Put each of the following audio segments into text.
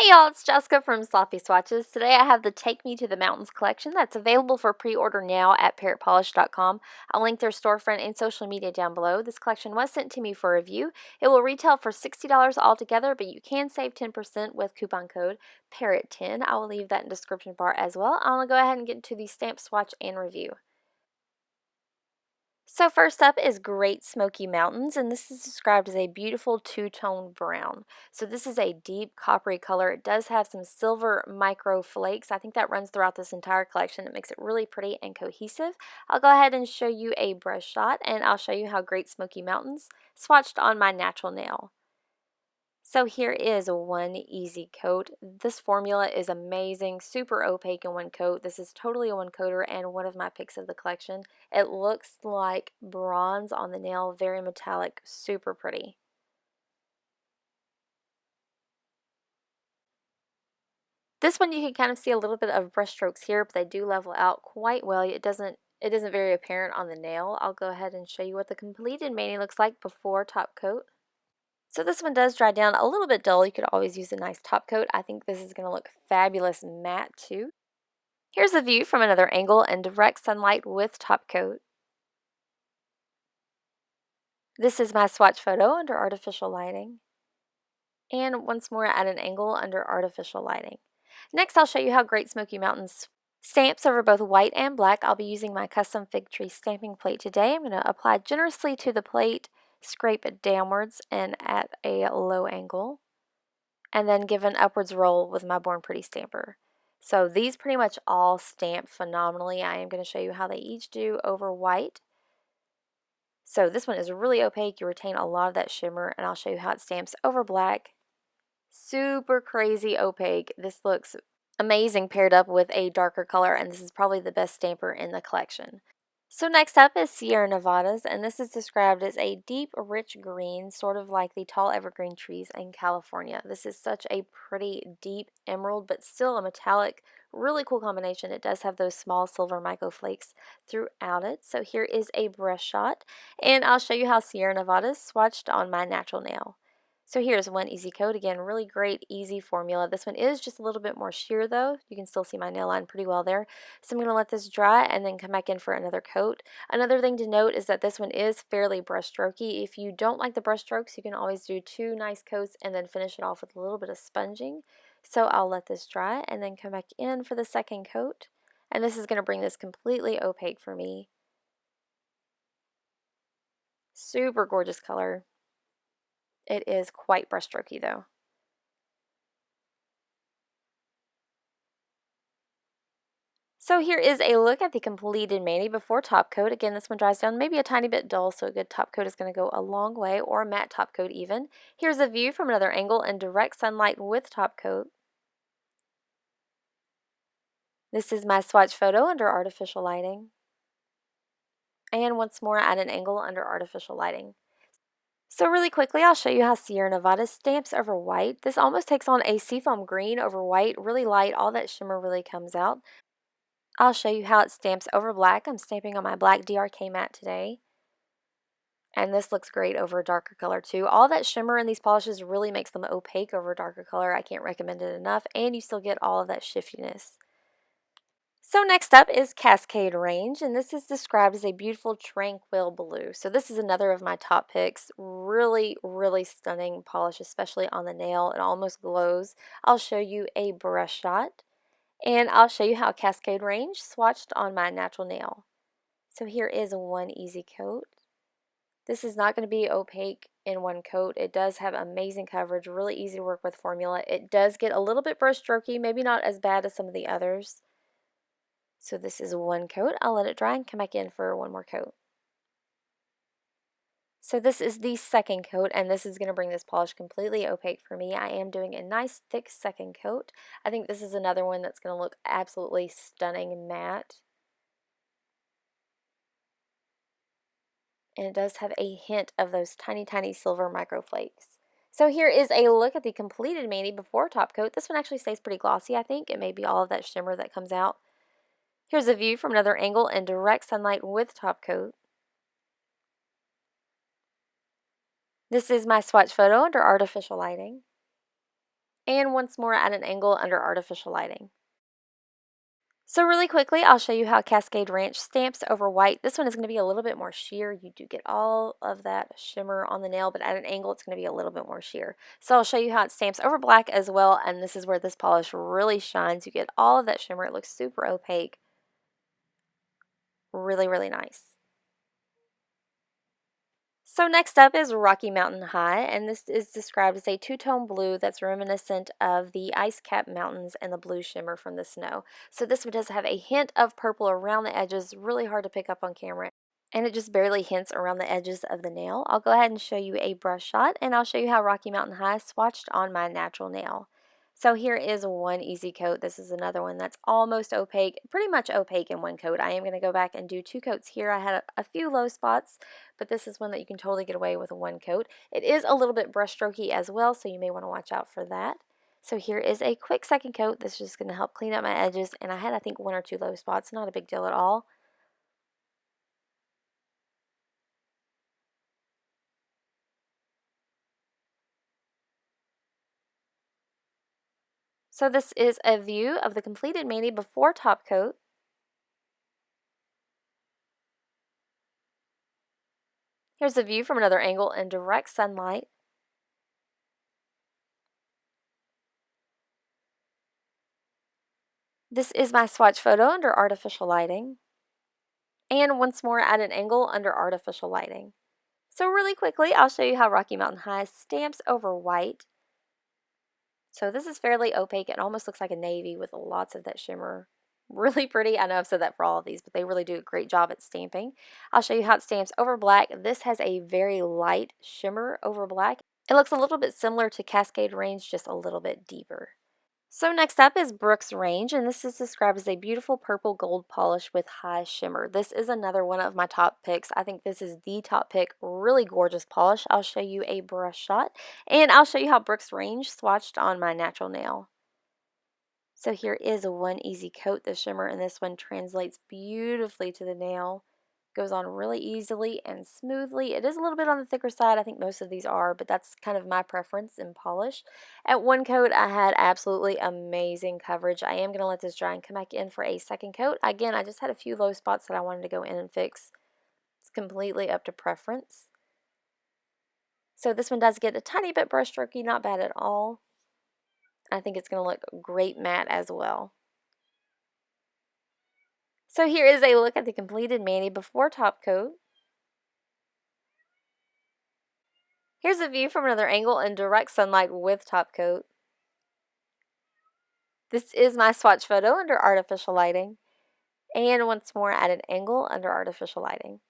Hey y'all, it's Jessica from Sloppy Swatches. Today I have the Take Me to the Mountains collection that's available for pre-order now at parrotpolish.com. I'll link their storefront and social media down below. This collection was sent to me for review. It will retail for $60 altogether, but you can save 10% with coupon code Parrot10. I will leave that in the description bar as well. I'm going to go ahead and get into the stamp swatch and review. So first up is Great Smoky Mountains, and this is described as a beautiful two-tone brown. So this is a deep coppery color. It does have some silver micro flakes. I think that runs throughout this entire collection. It makes it really pretty and cohesive. I'll go ahead and show you a brush shot, and I'll show you how Great Smoky Mountains swatched on my natural nail. So here is one easy coat. This formula is amazing, super opaque in one coat. This is totally a one coater and one of my picks of the collection. It looks like bronze on the nail, very metallic, super pretty. This one you can kind of see a little bit of brush strokes here, but they do level out quite well. It isn't very apparent on the nail. I'll go ahead and show you what the completed mani looks like before top coat. So this one does dry down a little bit dull. You could always use a nice top coat. I think this is going to look fabulous matte too. Here's a view from another angle and direct sunlight with top coat. This is my swatch photo under artificial lighting. And once more at an angle under artificial lighting. Next I'll show you how Great Smoky Mountains stamps over both white and black. I'll be using my custom fig tree stamping plate today. I'm going to apply generously to the plate, scrape it downwards and at a low angle, and then give an upwards roll with my Born Pretty stamper. So these pretty much all stamp phenomenally. I am going to show you how they each do over white. So this one is really opaque. You retain a lot of that shimmer, and I'll show you how it stamps over black. Super crazy opaque. This looks amazing paired up with a darker color, and this is probably the best stamper in the collection. So next up is Sierra Nevadas, and this is described as a deep, rich green, sort of like the tall evergreen trees in California. This is such a pretty, deep emerald, but still a metallic, really cool combination. It does have those small silver microflakes throughout it. So here is a brush shot, and I'll show you how Sierra Nevadas swatched on my natural nail. So here's one easy coat. Again, really great, easy formula. This one is just a little bit more sheer though. You can still see my nail line pretty well there. So I'm going to let this dry and then come back in for another coat. Another thing to note is that this one is fairly brush strokey. If you don't like the brush strokes, you can always do 2 nice coats and then finish it off with a little bit of sponging. So I'll let this dry and then come back in for the second coat. And this is going to bring this completely opaque for me. Super gorgeous color. It is quite brushstrokey though. So here is a look at the completed mani before top coat. Again, this one dries down maybe a tiny bit dull, so a good top coat is going to go a long way, or a matte top coat even. Here's a view from another angle in direct sunlight with top coat. This is my swatch photo under artificial lighting. And once more at an angle under artificial lighting. So really quickly, I'll show you how Sierra Nevada stamps over white. This almost takes on a seafoam green over white, really light. All that shimmer really comes out. I'll show you how it stamps over black. I'm stamping on my black DRK matte today. And this looks great over a darker color too. All that shimmer in these polishes really makes them opaque over a darker color. I can't recommend it enough. And you still get all of that shiftiness. So next up is Cascade Range, and this is described as a beautiful tranquil blue. So this is another of my top picks. Really, really stunning polish, especially on the nail. It almost glows. I'll show you a brush shot, and I'll show you how Cascade Range swatched on my natural nail. So here is one easy coat. This is not going to be opaque in one coat. It does have amazing coverage, really easy to work with formula. It does get a little bit brush strokey, maybe not as bad as some of the others. So this is one coat. I'll let it dry and come back in for one more coat. So this is the second coat, and this is going to bring this polish completely opaque for me. I am doing a nice thick second coat. I think this is another one that's going to look absolutely stunning matte. And it does have a hint of those tiny, tiny silver microflakes. So here is a look at the completed mani before top coat. This one actually stays pretty glossy, I think. It may be all of that shimmer that comes out. Here's a view from another angle in direct sunlight with top coat. This is my swatch photo under artificial lighting. and once more at an angle under artificial lighting. So really quickly, I'll show you how Cascade Ranch stamps over white. This one is going to be a little bit more sheer. You do get all of that shimmer on the nail, but at an angle, it's going to be a little bit more sheer. So I'll show you how it stamps over black as well, and this is where this polish really shines. You get all of that shimmer. It looks super opaque. Really, really nice. So next up is Rocky Mountain High, and this is described as a two-tone blue that's reminiscent of the ice-capped mountains and the blue shimmer from the snow. So this one does have a hint of purple around the edges, really hard to pick up on camera, and it just barely hints around the edges of the nail. I'll go ahead and show you a brush shot, and I'll show you how Rocky Mountain High swatched on my natural nail. So here is one easy coat. This is another one that's almost opaque, pretty much opaque in one coat. I am going to go back and do two coats here. I had a few low spots, but this is one that you can totally get away with one coat. It is a little bit brush strokey as well, so you may want to watch out for that. So here is a quick second coat. This is just going to help clean up my edges, and I had, I think, one or two low spots. Not a big deal at all. So this is a view of the completed mani before top coat. Here's a view from another angle in direct sunlight. This is my swatch photo under artificial lighting. And once more at an angle under artificial lighting. So really quickly, I'll show you how Rocky Mountain High stamps over white. So this is fairly opaque. It almost looks like a navy with lots of that shimmer. Really pretty. I know I've said that for all of these, but they really do a great job at stamping. I'll show you how it stamps over black. This has a very light shimmer over black. It looks a little bit similar to Cascade Range, just a little bit deeper. So next up is Brooks Range, and this is described as a beautiful purple gold polish with high shimmer. This is another one of my top picks. I think this is the top pick. Really gorgeous polish. I'll show you a brush shot, and I'll show you how Brooks Range swatched on my natural nail. So here is one easy coat. The shimmer in this one translates beautifully to the nail. Goes on really easily and smoothly. It is a little bit on the thicker side. I think most of these are, but that's kind of my preference in polish. At one coat, I had absolutely amazing coverage. I am going to let this dry and come back in for a second coat. Again, I just had a few low spots that I wanted to go in and fix. It's completely up to preference. So this one does get a tiny bit brush strokey, not bad at all. I think it's going to look great matte as well. So here is a look at the completed mani before top coat. Here's a view from another angle in direct sunlight with top coat. This is my swatch photo under artificial lighting. And once more at an angle under artificial lighting.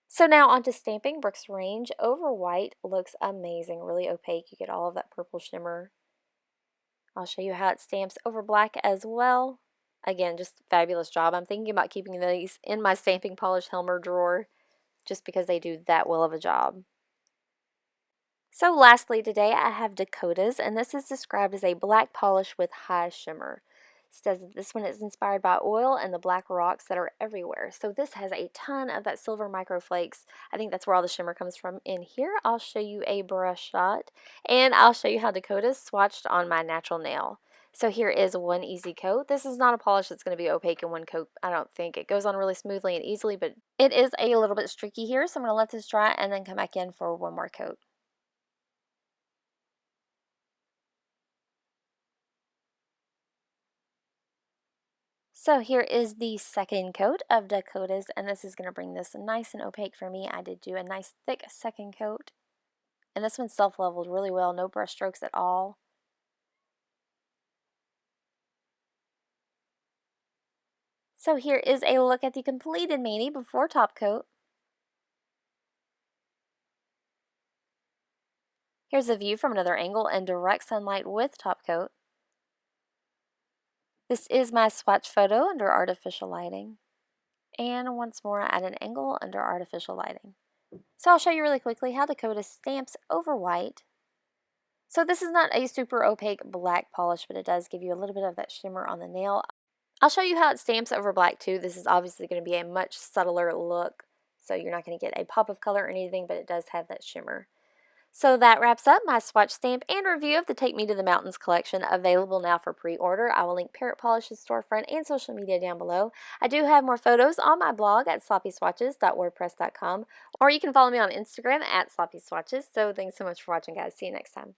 So now onto stamping. Brooks Range over white looks amazing, really opaque. You get all of that purple shimmer. I'll show you how it stamps over black as well. Again, just fabulous job. I'm thinking about keeping these in my stamping polish Helmer drawer just because they do that well of a job. So lastly today I have Dakotas, and this is described as a black polish with high shimmer. It says that this one is inspired by oil and the black rocks that are everywhere. So this has a ton of that silver microflakes. I think that's where all the shimmer comes from in here. I'll show you a brush shot, and I'll show you how Dakotas swatched on my natural nail. So here is one easy coat. This is not a polish that's going to be opaque in one coat, I don't think. It goes on really smoothly and easily, but it is a little bit streaky here, so I'm going to let this dry and then come back in for one more coat. So here is the second coat of Dakotas, and this is going to bring this nice and opaque for me. I did do a nice thick second coat, and this one's self-leveled really well, no brush strokes at all. So here is a look at the completed mani before top coat. Here's a view from another angle in direct sunlight with top coat. This is my swatch photo under artificial lighting, and once more at an angle under artificial lighting. So I'll show you really quickly how Dakota stamps over white. So this is not a super opaque black polish, but it does give you a little bit of that shimmer on the nail. I'll show you how it stamps over black too. This is obviously going to be a much subtler look, so you're not going to get a pop of color or anything, but it does have that shimmer. So that wraps up my swatch stamp and review of the Take Me to the Mountains collection, available now for pre-order. I will link Parrot Polish's storefront and social media down below. I do have more photos on my blog at sloppyswatches.wordpress.com, or you can follow me on Instagram at sloppyswatches. So thanks so much for watching, guys. See you next time.